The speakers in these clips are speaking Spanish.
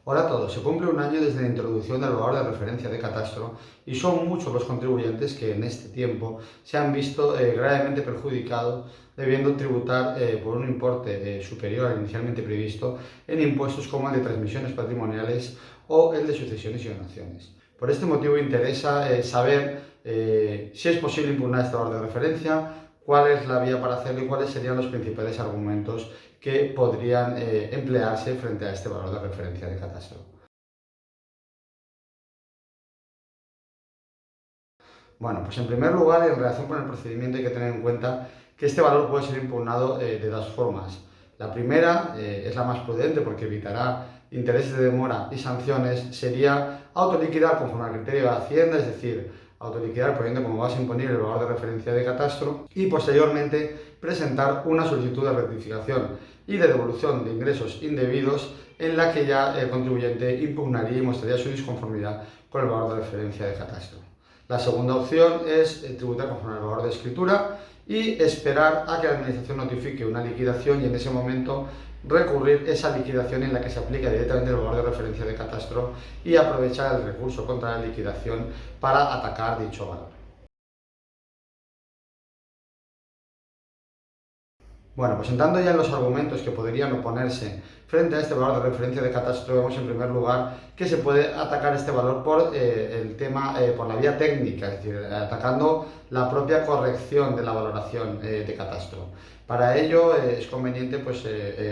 Hola a todos, se cumple un año desde la introducción del valor de referencia de catastro y son muchos los contribuyentes que en este tiempo se han visto gravemente perjudicados debiendo tributar por un importe superior al inicialmente previsto en impuestos como el de transmisiones patrimoniales o el de sucesiones y donaciones. Por este motivo interesa saber si es posible impugnar este valor de referencia, cuál es la vía para hacerlo y cuáles serían los principales argumentos que podrían emplearse frente a este valor de referencia de catastro. Bueno, pues en primer lugar, en relación con el procedimiento hay que tener en cuenta que este valor puede ser impugnado de dos formas. La primera es la más prudente porque evitará intereses de demora y sanciones, sería autoliquidar conforme al criterio de Hacienda, es decir, autoliquidar poniendo como base imponible el valor de referencia de catastro y posteriormente presentar una solicitud de rectificación y de devolución de ingresos indebidos en la que ya el contribuyente impugnaría y mostraría su disconformidad con el valor de referencia de catastro. La segunda opción es tributar conforme al valor de escritura y esperar a que la Administración notifique una liquidación y en ese momento recurrir esa liquidación en la que se aplica directamente el valor de referencia de catastro y aprovechar el recurso contra la liquidación para atacar dicho valor. Bueno, pues entrando ya en los argumentos que podrían oponerse frente a este valor de referencia de catastro, vemos en primer lugar que se puede atacar este valor por el tema, por la vía técnica, es decir, atacando la propia corrección de la valoración de catastro. Para ello es conveniente pues,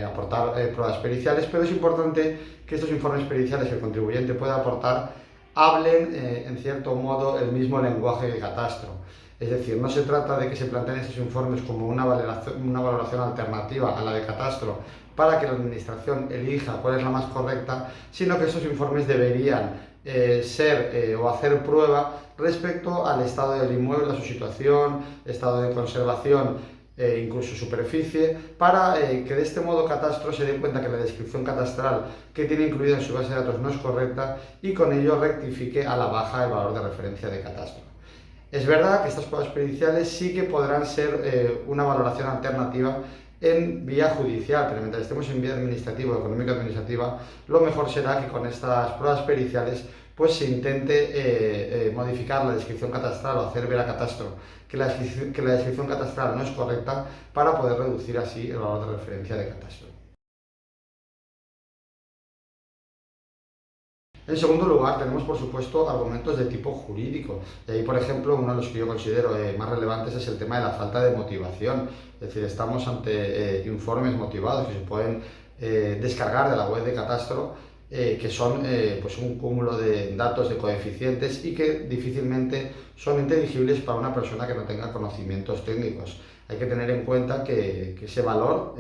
aportar pruebas periciales, pero es importante que estos informes periciales que el contribuyente pueda aportar hablen en cierto modo el mismo lenguaje de catastro. Es decir, no se trata de que se planteen estos informes como una valoración alternativa a la de catastro para que la Administración elija cuál es la más correcta, sino que estos informes deberían ser o hacer prueba respecto al estado del inmueble, a su situación, estado de conservación e incluso superficie, para que de este modo catastro se dé cuenta que la descripción catastral que tiene incluida en su base de datos no es correcta y con ello rectifique a la baja el valor de referencia de catastro. Es verdad que estas pruebas periciales sí que podrán ser una valoración alternativa en vía judicial, pero mientras estemos en vía administrativa o económico-administrativa, lo mejor será que con estas pruebas periciales pues se intente modificar la descripción catastral o hacer ver a catastro que la descripción catastral no es correcta para poder reducir así el valor de referencia de catastro. En segundo lugar, tenemos por supuesto argumentos de tipo jurídico. Y ahí, por ejemplo, uno de los que yo considero más relevantes es el tema de la falta de motivación. Es decir, estamos ante informes motivados que se pueden descargar de la web de Catastro, que son pues un cúmulo de datos de coeficientes y que difícilmente son inteligibles para una persona que no tenga conocimientos técnicos. Hay que tener en cuenta que ese valor,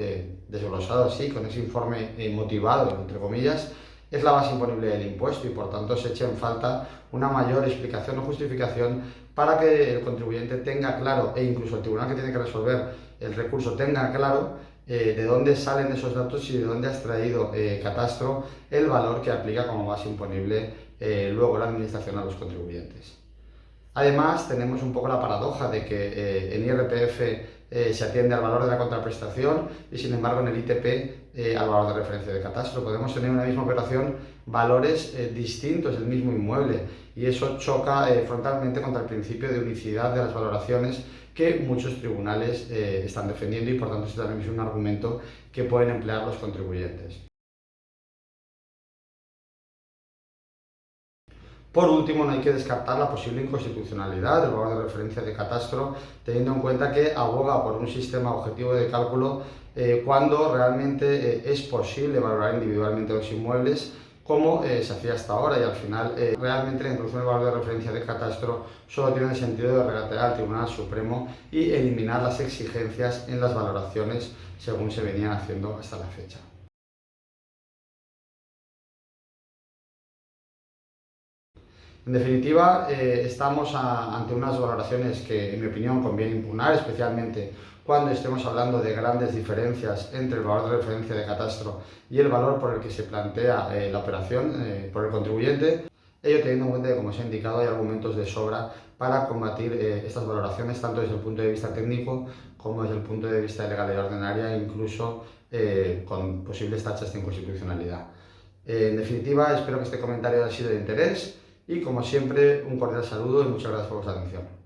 desglosado así, con ese informe motivado, entre comillas, es la base imponible del impuesto y por tanto se echa en falta una mayor explicación o justificación para que el contribuyente tenga claro e incluso el tribunal que tiene que resolver el recurso tenga claro de dónde salen esos datos y de dónde ha extraído Catastro el valor que aplica como base imponible luego la administración a los contribuyentes. Además, tenemos un poco la paradoja de que en IRPF se atiende al valor de la contraprestación y sin embargo en el ITP al valor de referencia de catastro. Podemos tener en una misma operación valores distintos del mismo inmueble y eso choca frontalmente contra el principio de unicidad de las valoraciones que muchos tribunales están defendiendo y por tanto este también es un argumento que pueden emplear los contribuyentes. Por último, no hay que descartar la posible inconstitucionalidad del valor de referencia de catastro, teniendo en cuenta que aboga por un sistema objetivo de cálculo cuando realmente es posible valorar individualmente los inmuebles, como se hacía hasta ahora, y al final realmente la introducción del valor de referencia de catastro solo tiene el sentido de regatear al Tribunal Supremo y eliminar las exigencias en las valoraciones según se venían haciendo hasta la fecha. En definitiva, estamos ante unas valoraciones que, en mi opinión, conviene impugnar, especialmente cuando estemos hablando de grandes diferencias entre el valor de referencia de catastro y el valor por el que se plantea la operación por el contribuyente. Ello teniendo en cuenta que, como se ha indicado, hay argumentos de sobra para combatir estas valoraciones, tanto desde el punto de vista técnico como desde el punto de vista de legalidad ordinaria, e incluso con posibles tachas de inconstitucionalidad. En definitiva, espero que este comentario haya sido de interés y, como siempre, un cordial saludo y muchas gracias por vuestra atención.